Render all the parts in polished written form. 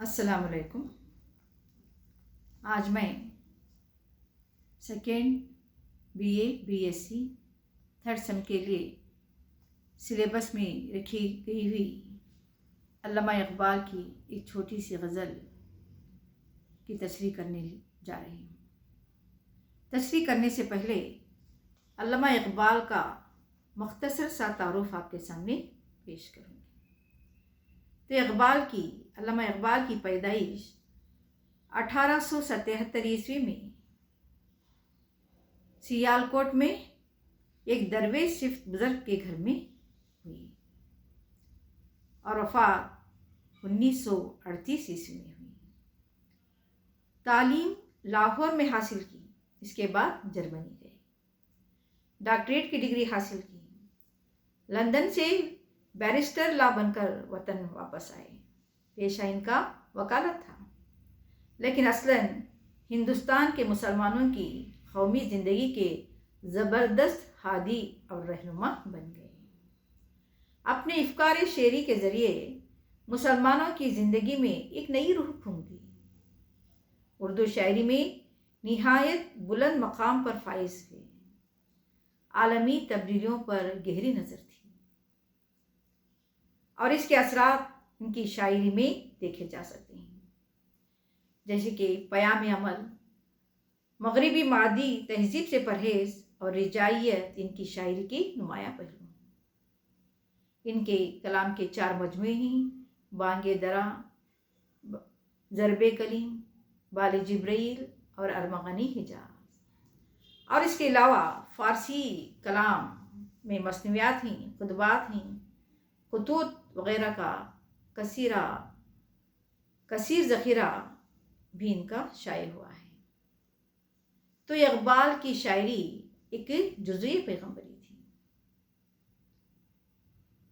السلام علیکم۔ آج میں second BA BSc third same کے لیے سلیبس میں رکھی گئی ہوئی علامہ اقبال کی ایک چھوٹی سی غزل کی تشریح کرنے جا رہی ہوں۔ تشریح کرنے سے پہلے علامہ اقبال کا مختصر سا تعارف آپ کے سامنے پیش کروں گی۔ تو علامہ اقبال کی پیدائش 1877 عیسوی میں سیالکوٹ میں ایک درویش صفت بزرگ کے گھر میں ہوئی اور وفات 1938 عیسوی میں ہوئی۔ تعلیم لاہور میں حاصل کی، اس کے بعد جرمنی گئے، ڈاکٹریٹ کی ڈگری حاصل کی، لندن سے بیرسٹر لا بن کر وطن واپس آئے۔ پیشہ ان کا وکالت تھا، لیکن اصلاً ہندوستان کے مسلمانوں کی قومی زندگی کے زبردست ہادی اور رہنما بن گئے۔ اپنے افکار شعری کے ذریعے مسلمانوں کی زندگی میں ایک نئی روح پھونک دی۔ اردو شاعری میں نہایت بلند مقام پر فائز ہوئے۔ عالمی تبدیلیوں پر گہری نظر تھی اور اس کے اثرات ان کی شاعری میں دیکھے جا سکتے ہیں، جیسے کہ پیام عمل، مغربی مادی تہذیب سے پرہیز اور رجائیت ان کی شاعری کی نمایاں پہلو ہیں۔ ان کے کلام کے 4 مجموعے ہیں: بانگ درا، ضرب کلیم، بال جبرائیل اور ارمغانی حجاز۔ اور اس کے علاوہ فارسی کلام میں مثنویات ہیں، خطبات ہیں، خطوط وغیرہ کا کثیر ذخیرہ بھی ان کا شائع ہوا ہے۔ تو اقبال کی شاعری ایک جزوی پیغمبری تھی۔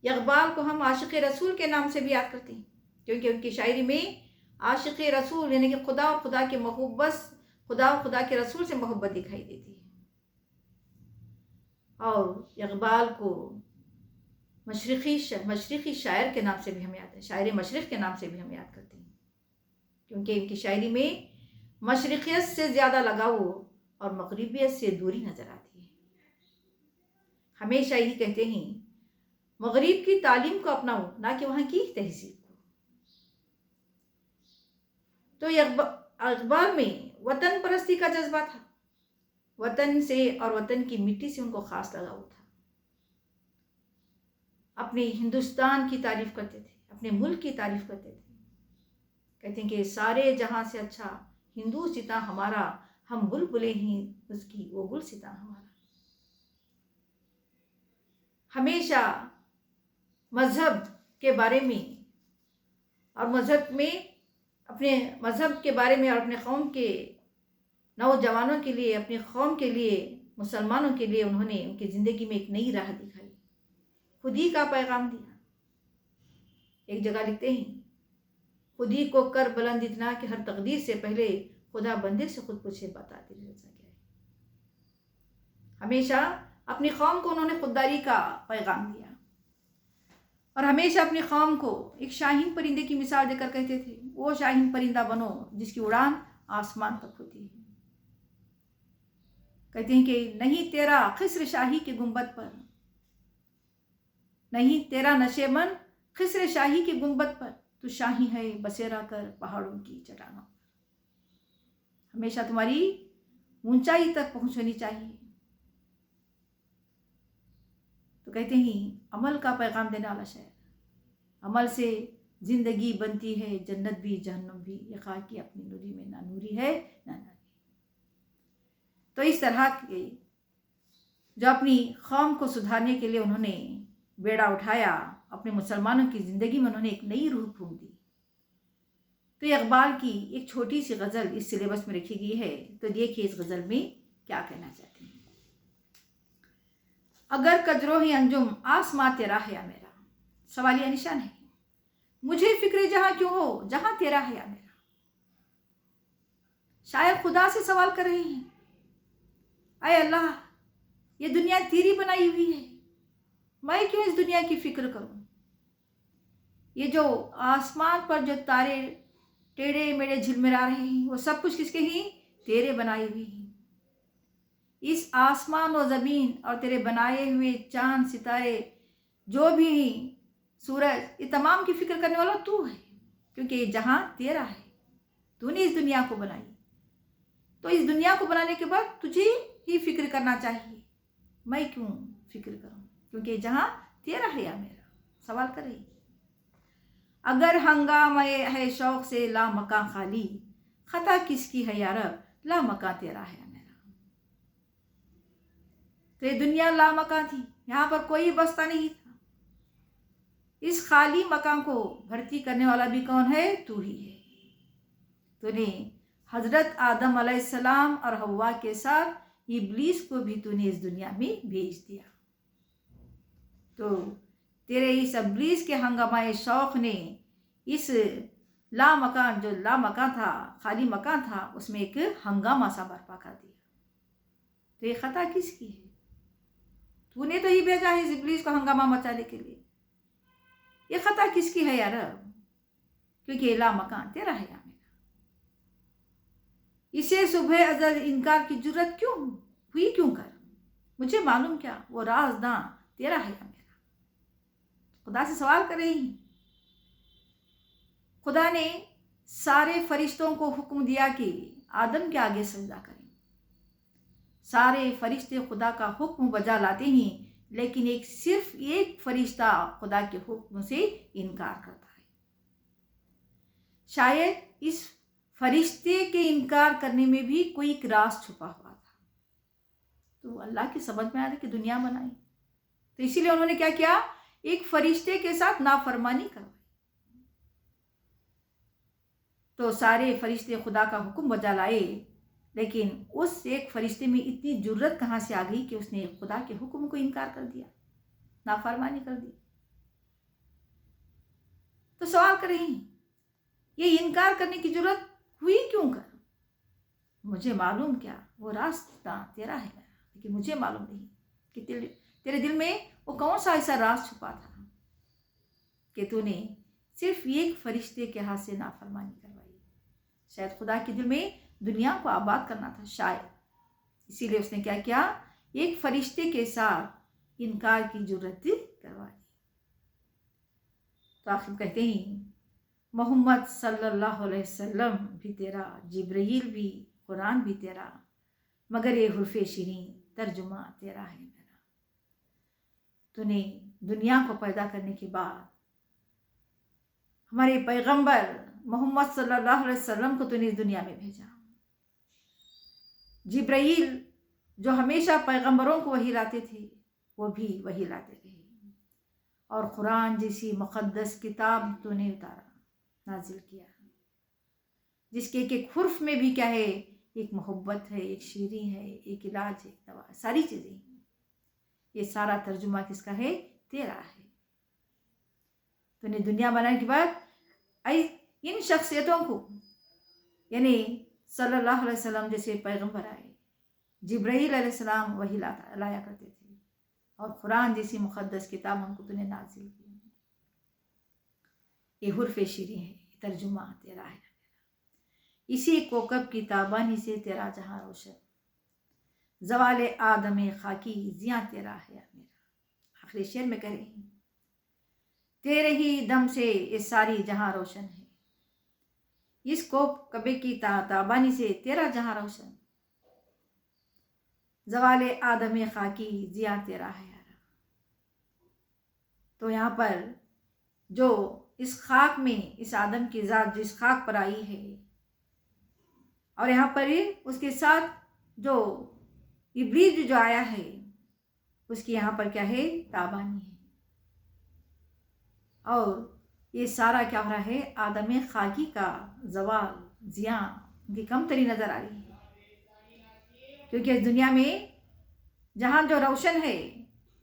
اقبال کو ہم عاشق رسول کے نام سے بھی یاد کرتے ہیں، کیونکہ ان کی شاعری میں عاشق رسول یعنی کہ خدا اور خدا کی محبت، خدا اور خدا کے رسول سے محبت دکھائی دیتی ہے۔ اور اقبال کو مشرقی شاعر کے نام سے بھی ہم یاد ہیں، شاعر مشرق کے نام سے بھی ہم یاد کرتے ہیں، کیونکہ ان کی شاعری میں مشرقیت سے زیادہ لگاؤ اور مغربیت سے دوری نظر آتی ہے۔ ہمیشہ یہی کہتے ہیں، مغرب کی تعلیم کو اپناؤ، نہ کہ وہاں کی تہذیب کو۔ تو اقبال میں وطن پرستی کا جذبہ تھا۔ وطن سے اور وطن کی مٹی سے ان کو خاص لگاؤ تھا۔ اپنے ہندوستان کی تعریف کرتے تھے، اپنے ملک کی تعریف کرتے تھے۔ کہتے ہیں کہ سارے جہاں سے اچھا ہندوستاں ہمارا، ہم بلبلیں ہیں اس کی، وہ گلستاں ہمارا۔ ہمیشہ مذہب کے بارے میں اور اپنے مذہب کے بارے میں اور اپنے قوم کے نوجوانوں کے لیے، اپنے قوم کے لیے، مسلمانوں کے لیے انہوں نے ان کی زندگی میں ایک نئی راہ دکھائی، خودی کا پیغام دیا۔ ایک جگہ لکھتے ہیں، خودی کو کر بلند اتنا کہ ہر تقدیر سے پہلے خدا بندے سے خود پوچھے بتا تیری رضا کیا ہے۔ ہمیشہ اپنی قوم کو انہوں نے خودداری کا پیغام دیا اور ہمیشہ اپنی قوم کو ایک شاہین پرندے کی مثال دے کر کہتے تھے، وہ شاہین پرندہ بنو جس کی اڑان آسمان تک ہوتی ہے۔ کہتے ہیں کہ نہیں تیرا خسر شاہی کے گنبد پر، نہیں تیرا نشیمن خسر شاہی کے گنبد پر، تو شاہی ہے بسیرا کر پہاڑوں کی چٹانوں پر۔ ہمیشہ تمہاری اونچائی تک پہنچنی چاہیے۔ تو کہتے ہیں عمل کا پیغام دینے والا شاعر، عمل سے زندگی بنتی ہے جنت بھی جہنم بھی، یہ خاک کی اپنی نوری میں نہ نوری ہے نہ ناری۔ تو اس طرح کے جو اپنی قوم کو سدھارنے کے لیے انہوں نے بیڑا اٹھایا، اپنے مسلمانوں کی زندگی میں انہوں نے ایک نئی روح پھونک دی۔ تو اقبال کی ایک چھوٹی سی غزل اس سلیبس میں رکھی گئی ہے، تو دیکھیے اس غزل میں کیا کہنا چاہتے ہیں۔ اگر کجروہ انجم آسماں تیرا ہے یا میرا، سوالیہ نشان ہے، مجھے فکر جہاں کیوں ہو جہاں تیرا ہے یا میرا۔ شاعر خدا سے سوال کر رہے ہیں، اے اللہ، یہ دنیا تیری بنائی ہوئی ہے، میں کیوں اس دنیا کی فکر کروں؟ یہ جو آسمان پر جو تارے टेढ़े मेढ़े झिलमिला रहे हैं, वो सब कुछ किसके हैं? तेरे बनाए हुए हैं। इस आसमान और ज़मीन और तेरे बनाए हुए चांद सितारे, जो भी सूरज, ये तमाम की फिक्र करने वाला तू है, क्योंकि ये जहां तेरा है। तूने इस दुनिया को बनाई, तो इस दुनिया को बनाने के बाद तुझे ही फिक्र करना चाहिए। मैं क्यों फिक्र करूं, क्योंकि जहां तेरा है या मेरा। सवाल कर रही, अगर हंगामा है शौक से ला मकान खाली, खता किसकी है या रब, ला मकान तेरा है या मेरा। तो ये दुनिया ला मकान थी, यहाँ पर कोई बसता नहीं था। इस खाली मकान को भर्ती करने वाला भी कौन है? तू ही है। तूने हजरत आदम अलैहिस्सलाम और हव्वा के साथ इब्लीस को भी तूने इस दुनिया में भेज दिया। तो तेरे इस इब्लीस के हंगामाए शौक ने इस ला मकान, जो ला मकान था, खाली मकान था, उसमें एक हंगामा सा बर्पा कर दिया। तो ये खता किसकी है? तूने तो ही भेजा है इस इब्लीस को हंगामा मचाने के लिए। ये खता किसकी है यार? क्योंकि ला मकान तेरा है या मेरा। इसे सुबह अजल इनकार की जरूरत क्यों हुई, क्यों कर? मुझे मालूम क्या, वो राज़दां तेरा है या मेरा। खुदा से सवाल कर रही। खुदा ने सारे फरिश्तों को हुक्म दिया कि आदम के आगे सजदा करें। सारे फरिश्ते खुदा का हुक्म बजा लाते हैं, लेकिन सिर्फ एक फरिश्ता खुदा के हुक्म से इनकार करता है। शायद इस फरिश्ते के इनकार करने में भी कोई एक राज छुपा हुआ था। तो अल्लाह की समझ में आया कि दुनिया बनाई, तो इसीलिए उन्होंने क्या किया? एक फरिश्ते के साथ नाफरमानी करवाई। तो सारे फरिश्ते खुदा का हुक्म बजा लाए, लेकिन उस एक फरिश्ते में इतनी जुर्रत कहाँ से आ गई कि उसने खुदा के हुक्म को इनकार कर दिया, नाफरमानी कर दी। तो सवाल कर रही, ये इनकार करने की जरूरत हुई क्यों कर? मुझे मालूम क्या, वो रास्ता तेरा है मेरा, लेकिन मुझे मालूम नहीं कि तेरे दिल में वो कौन सा ऐसा राज छुपा था कि तूने सिर्फ एक फरिश्ते के हाथ से नाफरमानी करवाई। शायद खुदा के दिल में दुनिया को आबाद करना था, शायद इसीलिए उसने क्या किया? एक फरिश्ते के साथ इनकार की जरूरत करवा दी। तो आखिर कहते हैं, मोहम्मद सल्लल्लाहु अलैहि वसल्लम भी तेरा, जिब्रील भी, कुरान भी तेरा, मगर ये हुर्फ़े शीरीं तर्जुमा तेरा है मेरा। तूने दुनिया को पैदा करने के बाद हमारे पैगंबर मोहम्मद सल्लल्लाहु अलैहि वसल्लम को तूने इस दुनिया में भेजा। जिब्रील जो हमेशा पैगंबरों को वही लाते थे, वो भी वही लाते रहे। और कुरान जैसी मुक़द्दस किताब तूने उतारा, नाजिल किया, जिसके एक हुर्फ में भी क्या है? एक मोहब्बत है, एक शीरी है, एक इलाज है, दवा, सारी चीज़ें। ये सारा तर्जुमा किसका है? तेरा है। तूने दुनिया बनाने के बाद इन शख्सियतों को, यानी सल्लल्लाहु अलैहि वसल्लम जैसे पैगंबर आए, जिब्रील अलैहिस्सलाम वही लाया करते थे, और कुरान जैसी मुक़द्दस किताब हमको तूने नाज़िल की। ये हुर्फ़े शीरी है, तर्जुमा तेरा है। इसी कोकब की ताबानी से तेरा जहां रोशन, ज़वाले आदम खाकी जिया तेरा है मेरा। आखिरी शेर में कह रही हैं, तेरे ही दम से ये सारी जहां रोशन है। इस कोकबे की ताबानी से तेरा जहां रोशन, ज़वाले आदम खाकी जिया तेरा है यारा। तो यहाँ पर जो इस खाक में, इस आदम की ज़ात जिस खाक पर आई है, और यहाँ पर उसके साथ जो इब्लीस जो आया है, उसकी यहाँ पर क्या है? ताबानी है। और ये सारा क्या हो रहा है? आदम खाकी का ज़वाल, जिया उनकी कमतरी नज़र आ रही है, क्योंकि इस दुनिया में जहाँ जो रोशन है,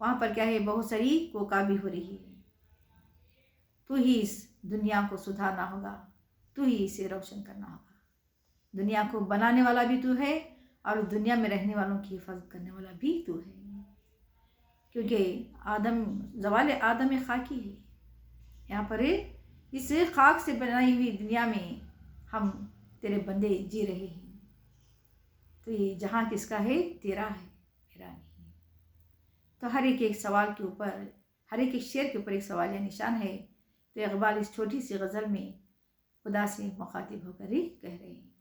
वहाँ पर क्या है? बहुत सारी कोकाबी हो रही है। तू ही इस दुनिया को सुधारना होगा, तू ही इसे रोशन करना होगा। दुनिया को बनाने वाला भी तू है, और दुनिया में रहने वालों की हिफाजत करने वाला भी तू है, क्योंकि आदम ज़वाले आदम खाकी है। यहाँ पर इस खाक से बनाई हुई दुनिया में ہم تیرے بندے جی رہے ہیں، تو یہ جہاں کس کا ہے؟ تیرا ہے، میرا نہیں۔ تو ہر ایک سوال کے اوپر، ہر ایک شعر کے اوپر ایک سوالیہ نشان ہے۔ تو اقبال اس چھوٹی سی غزل میں خدا سے مخاطب ہو کر ہی کہہ رہے ہیں۔